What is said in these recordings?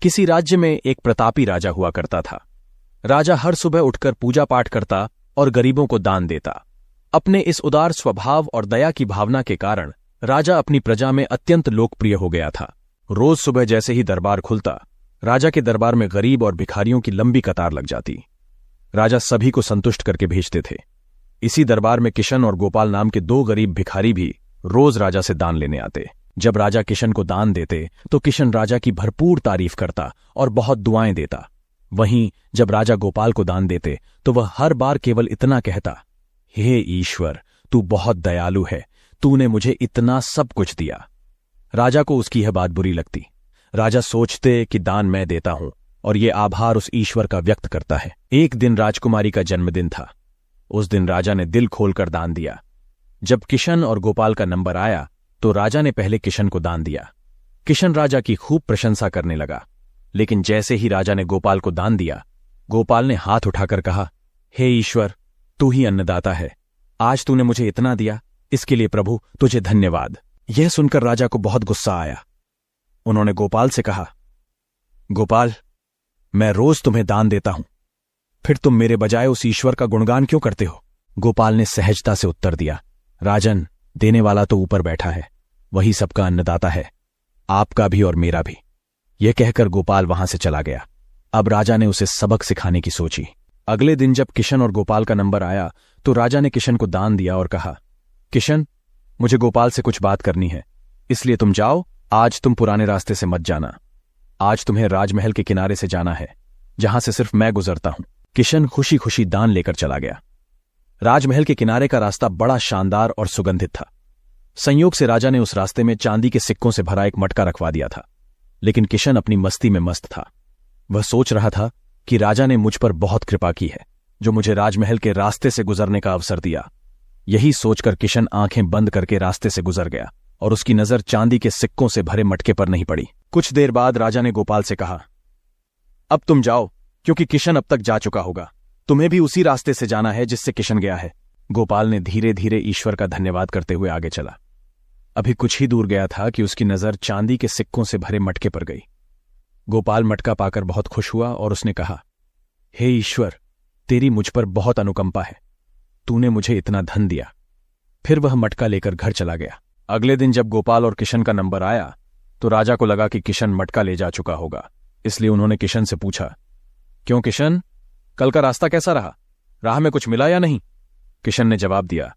किसी राज्य में एक प्रतापी राजा हुआ करता था। राजा हर सुबह उठकर पूजा पाठ करता और गरीबों को दान देता। अपने इस उदार स्वभाव और दया की भावना के कारण राजा अपनी प्रजा में अत्यंत लोकप्रिय हो गया था। रोज सुबह जैसे ही दरबार खुलता, राजा के दरबार में गरीब और भिखारियों की लंबी कतार लग जाती। राजा सभी को संतुष्ट करके भेजते थे। इसी दरबार में किशन और गोपाल नाम के दो गरीब भिखारी भी रोज राजा से दान लेने आते। जब राजा किशन को दान देते तो किशन राजा की भरपूर तारीफ करता और बहुत दुआएं देता। वहीं जब राजा गोपाल को दान देते तो वह हर बार केवल इतना कहता, हे ईश्वर, तू बहुत दयालु है, तूने मुझे इतना सब कुछ दिया। राजा को उसकी यह बात बुरी लगती। राजा सोचते कि दान मैं देता हूं और ये आभार उस ईश्वर का व्यक्त करता है। एक दिन राजकुमारी का जन्मदिन था। उस दिन राजा ने दिल खोलकर दान दिया। जब किशन और गोपाल का नंबर आया तो राजा ने पहले किशन को दान दिया। किशन राजा की खूब प्रशंसा करने लगा, लेकिन जैसे ही राजा ने गोपाल को दान दिया, गोपाल ने हाथ उठाकर कहा, हे ईश्वर, तू ही अन्नदाता है। आज तूने मुझे इतना दिया, इसके लिए प्रभु तुझे धन्यवाद। यह सुनकर राजा को बहुत गुस्सा आया। उन्होंने गोपाल से कहा, गोपाल, मैं रोज तुम्हें दान देता हूं, फिर तुम मेरे बजाय उस ईश्वर का गुणगान क्यों करते हो? गोपाल ने सहजता से उत्तर दिया, राजन, देने वाला तो ऊपर बैठा है, वही सबका अन्नदाता है, आपका भी और मेरा भी। यह कहकर गोपाल वहां से चला गया। अब राजा ने उसे सबक सिखाने की सोची। अगले दिन जब किशन और गोपाल का नंबर आया तो राजा ने किशन को दान दिया और कहा, किशन, मुझे गोपाल से कुछ बात करनी है, इसलिए तुम जाओ, आज तुम पुराने रास्ते से मत जाना। आज तुम्हें राजमहल के किनारे से जाना है, जहां से सिर्फ मैं गुजरता हूं। किशन खुशी खुशी दान लेकर चला गया। राजमहल के किनारे का रास्ता बड़ा शानदार और सुगंधित था। संयोग से राजा ने उस रास्ते में चांदी के सिक्कों से भरा एक मटका रखवा दिया था, लेकिन किशन अपनी मस्ती में मस्त था। वह सोच रहा था कि राजा ने मुझ पर बहुत कृपा की है, जो मुझे राजमहल के रास्ते से गुजरने का अवसर दिया। यही सोचकर किशन आंखें बंद करके रास्ते से गुजर गया और उसकी नजर चांदी के सिक्कों से भरे मटके पर नहीं पड़ी। कुछ देर बाद राजा ने गोपाल से कहा, अब तुम जाओ, क्योंकि किशन अब तक जा चुका होगा। तुम्हें भी उसी रास्ते से जाना है जिससे किशन गया है। गोपाल ने धीरे धीरे ईश्वर का धन्यवाद करते हुए आगे चला। अभी कुछ ही दूर गया था कि उसकी नजर चांदी के सिक्कों से भरे मटके पर गई। गोपाल मटका पाकर बहुत खुश हुआ और उसने कहा, हे ईश्वर, तेरी मुझ पर बहुत अनुकंपा है, तूने मुझे इतना धन दिया। फिर वह मटका लेकर घर चला गया। अगले दिन जब गोपाल और किशन का नंबर आया तो राजा को लगा कि किशन मटका ले जा चुका होगा, इसलिए उन्होंने किशन से पूछा, क्यों किशन, कल का रास्ता कैसा रहा? राह में कुछ मिला या नहीं? किशन ने जवाब दिया,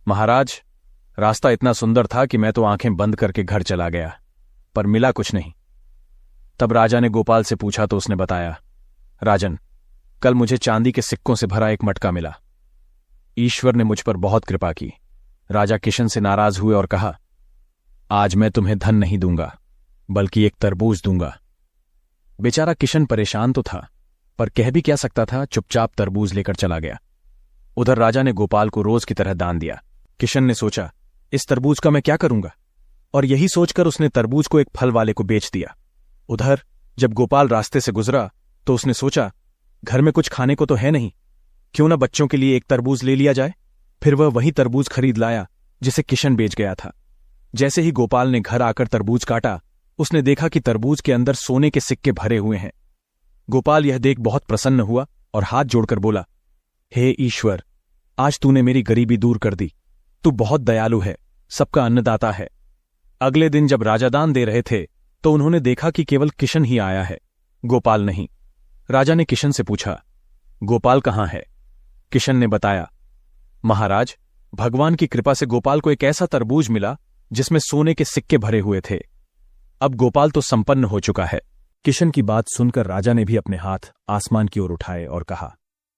महाराज, रास्ता इतना सुंदर था कि मैं तो आंखें बंद करके घर चला गया, पर मिला कुछ नहीं। तब राजा ने गोपाल से पूछा तो उसने बताया, राजन, कल मुझे चांदी के सिक्कों से भरा एक मटका मिला। ईश्वर ने मुझ पर बहुत कृपा की। राजा किशन से नाराज हुए और कहा, आज मैं तुम्हें धन नहीं दूंगा, बल्कि एक तरबूज दूंगा। बेचारा किशन परेशान तो था, पर कह भी क्या सकता था, चुपचाप तरबूज लेकर चला गया। उधर राजा ने गोपाल को रोज की तरह दान दिया। किशन ने सोचा, इस तरबूज का मैं क्या करूंगा, और यही सोचकर उसने तरबूज को एक फल वाले को बेच दिया। उधर जब गोपाल रास्ते से गुजरा तो उसने सोचा, घर में कुछ खाने को तो है नहीं, क्यों ना बच्चों के लिए एक तरबूज ले लिया जाए। फिर वह वही तरबूज खरीद लाया जिसे किशन बेच गया था। जैसे ही गोपाल ने घर आकर तरबूज काटा, उसने देखा कि तरबूज के अंदर सोने के सिक्के भरे हुए हैं। गोपाल यह देख बहुत प्रसन्न हुआ और हाथ जोड़कर बोला, हे ईश्वर, आज तूने मेरी गरीबी दूर कर दी, तू बहुत दयालु है, सबका अन्नदाता है। अगले दिन जब राजा दान दे रहे थे तो उन्होंने देखा कि केवल किशन ही आया है, गोपाल नहीं। राजा ने किशन से पूछा, गोपाल कहाँ है? किशन ने बताया, महाराज, भगवान की कृपा से गोपाल को एक ऐसा तरबूज मिला जिसमें सोने के सिक्के भरे हुए थे। अब गोपाल तो संपन्न हो चुका है। किशन की बात सुनकर राजा ने भी अपने हाथ आसमान की ओर उठाए और कहा,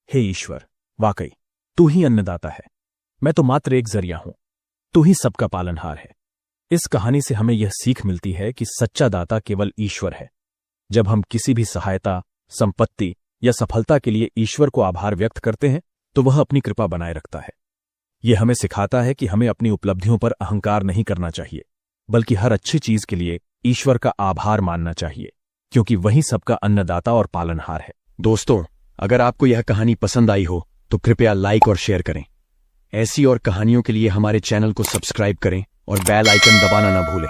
हे ईश्वर, वाकई तू ही अन्नदाता है, मैं तो मात्र एक जरिया हूं, तू ही सबका पालनहार है। इस कहानी से हमें यह सीख मिलती है कि सच्चा दाता केवल ईश्वर है। जब हम किसी भी सहायता, संपत्ति या सफलता के लिए ईश्वर को आभार व्यक्त करते हैं तो वह अपनी कृपा बनाए रखता है। यह हमें सिखाता है कि हमें अपनी उपलब्धियों पर अहंकार नहीं करना चाहिए, बल्कि हर अच्छी चीज के लिए ईश्वर का आभार मानना चाहिए, क्योंकि वही सबका अन्नदाता और पालनहार है। दोस्तों, अगर आपको यह कहानी पसंद आई हो तो कृपया लाइक और शेयर करें। ऐसी और कहानियों के लिए हमारे चैनल को सब्सक्राइब करें और बेल आइकन दबाना न भूलें।